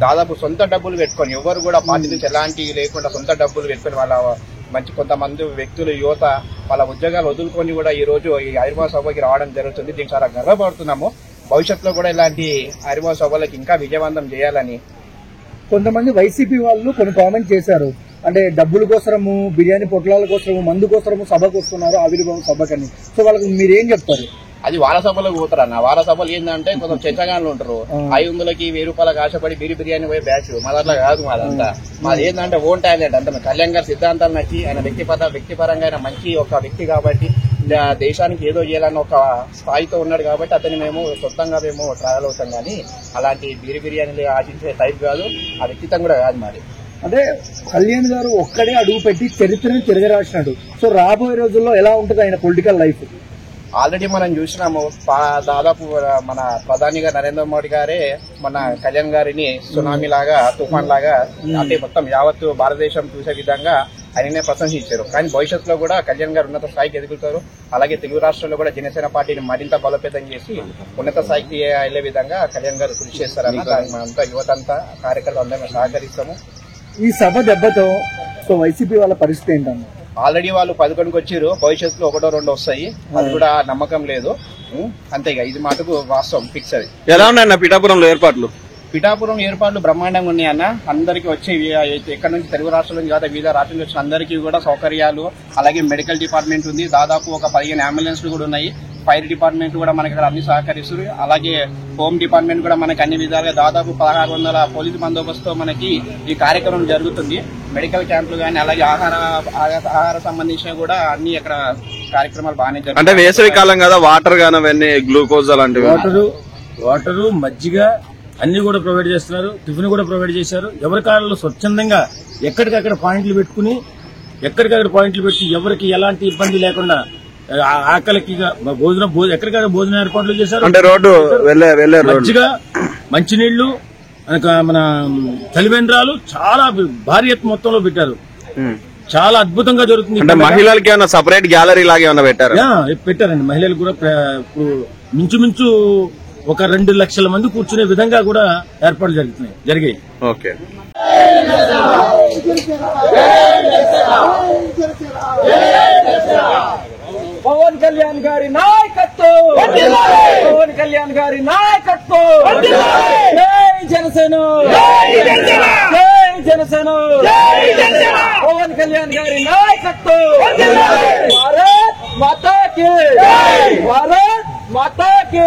దాదాపు సొంత డబ్బులు పెట్టుకొని ఎవరు కూడా పార్టీ నుంచి ఎలాంటి లేకుండా సొంత డబ్బులు పెట్టుకొని వాళ్ళ మంచి కొంతమంది వ్యక్తులు యువత వాళ్ళ ఉద్యోగాలు వదులుకొని కూడా ఈ రోజు ఈ ఆవిర్భావ సభకి రావడం జరుగుతుంది. దీనికి చాలా గర్వపడుతున్నాము. భవిష్యత్తులో కూడా ఇలాంటి ఆవిర్భావ సభలకు ఇంకా విజయవంతం చేయాలని. కొంతమంది వైసీపీ వాళ్ళు కొన్ని కామెంట్ చేశారు, అంటే డబ్బుల కోసము, బిర్యానీ పొట్లాల కోసము, మందు కోసము సభకు వస్తున్నారు ఆవిర్భావ సభకని. సో వాళ్ళకి మీరేం చెప్తారు? అది వాళ్ళ సభలకు పోతారన్న. వాళ్ళ సభలు ఏంటంటే కొంచెం చెచ్చగాళ్ళు ఉంటారు. 500కి 1000 రూపాయలకు ఆశపడి బిర్యానీ పోయే బ్యాచ్. మాదట్లా కాదు. మాదంతా మాది ఏంటంటే ఓన్ టాలెంట్. అంటే కళ్యాణ్ గారి సిద్ధాంతాలు నచ్చి ఆయన వ్యక్తిపరంగా ఆయన మంచి ఒక వ్యక్తి కాబట్టి దేశానికి ఏదో చేయాలని ఒక స్థాయితో ఉన్నాడు కాబట్టి అతన్ని మేము సొంతంగా మేము ట్రావెల్ అవుతాం. కానీ అలాంటి బిర్యానీలు ఆశించే టైప్ కాదు. ఆ వ్యక్తిత్వం కూడా కాదు మాది. అంటే కళ్యాణ్ గారు ఒక్కడే అడుగు పెట్టి చరిత్రని తిరగరాసినాడు. సో రాబోయే రోజుల్లో ఎలా ఉంటుంది ఆయన పొలిటికల్ లైఫ్? ఆల్రెడీ మనం చూసినాము. దాదాపు మన ప్రధానిగా నరేంద్ర మోడీ గారే మన కళ్యాణ్ గారిని సునామీ లాగా, తుఫాన్ లాగా అంటే మొత్తం యావత్తు భారతదేశం చూసే విధంగా ఆయననే ప్రశంసించారు. కానీ భవిష్యత్తులో కూడా కళ్యాణ్ గారు ఉన్నత స్థాయికి ఎదుగుతారు. అలాగే తెలుగు రాష్ట్రాల్లో కూడా జనసేన పార్టీని మరింత బలోపేతం చేసి ఉన్నత స్థాయికి వెళ్లే విధంగా కళ్యాణ్ గారు కృషి చేస్తారన్న దానికి మనంతా యువతంతా కార్యకర్తలు అందరం సహకరిస్తాము. ఈ సభ దెబ్బతో సో వైసీపీ వాళ్ళ పరిస్థితి ఏంటన్నా? ఆల్రెడీ వాళ్ళు 11కి వచ్చారు. భవిష్యత్తులో 1, 2 వస్తాయి. అది కూడా నమ్మకం లేదు. అంతేగా ఇది మాటకు వాస్తవం ఫిక్స్. అది ఎలా ఉన్నాయన్న పిఠాపురంలో ఏర్పాట్లు? పిఠాపురం ఏర్పాట్లు బ్రహ్మాండంగా ఉన్నాయన్న. అందరికీ వచ్చే ఎక్కడ నుంచి తెలుగు రాష్ట్రాల నుంచి కాదు వివిధ రాష్ట్రాల నుంచి వచ్చిన అందరికీ కూడా సౌకర్యాలు, అలాగే మెడికల్ డిపార్ట్మెంట్ ఉంది. దాదాపు ఒక 15 అంబులెన్స్లు కూడా ఉన్నాయి. ఫైర్ డిపార్ట్మెంట్ కూడా మనకి ఇక్కడ అన్ని సహకరిస్తుంది. అలాగే హోమ్ డిపార్ట్మెంట్ కూడా మనకి అన్ని విధాలుగా దాదాపు 1600 పోలీసు బందోబస్తుతో మనకి ఈ కార్యక్రమం జరుగుతుంది. మెడికల్ క్యాంపులు కానీ అలాగే ఆహార సంబంధించిన కూడా అన్ని ఇక్కడ కార్యక్రమాలు బాగానే జరుగుతాయి. అంటే వేసవి కాలం కదా, వాటర్ గానీ అవన్నీ గ్లూకోజ్ అలాంటివి, వాటరు మజ్జిగ అన్ని కూడా ప్రొవైడ్ చేస్తున్నారు. టిఫిన్ కూడా ప్రొవైడ్ చేశారు. ఎవరి కాలంలో స్వచ్ఛందంగా ఎక్కడికక్కడ పాయింట్లు పెట్టుకుని ఎవరికి ఎలాంటి ఇబ్బంది లేకుండా ఆకలికి భోజనం ఎక్కడికక్కడ భోజనం ఏర్పాట్లు చేశారు. అంటే రోడ్డు మజ్జిగ, మంచినీళ్లు, మన చలివేంద్రాలు చాలా భారీ ఎత్తు మొత్తంలో పెట్టారు. చాలా అద్భుతంగా జరుగుతుంది. అంటే మహిళలకి ఏమైనా సపరేట్ గ్యాలరీ లాగా ఏమైనా పెట్టారండి. మహిళలు కూడా ఇప్పుడు మించుమించు ఒక 2 లక్షల మంది కూర్చునే విధంగా కూడా ఏర్పాట్లు జరిగాయి. ఓకే. పవన్ కళ్యాణ్ గారి నాయకత్వం, పవన్ కళ్యాణ్ గారి నాయకత్వం, జై జనసేన, జై జనసేన, పవన్ కళ్యాణ్ గారి నాయకత్వం. భారత్ మాతా కి, భారత్ మాతా కి.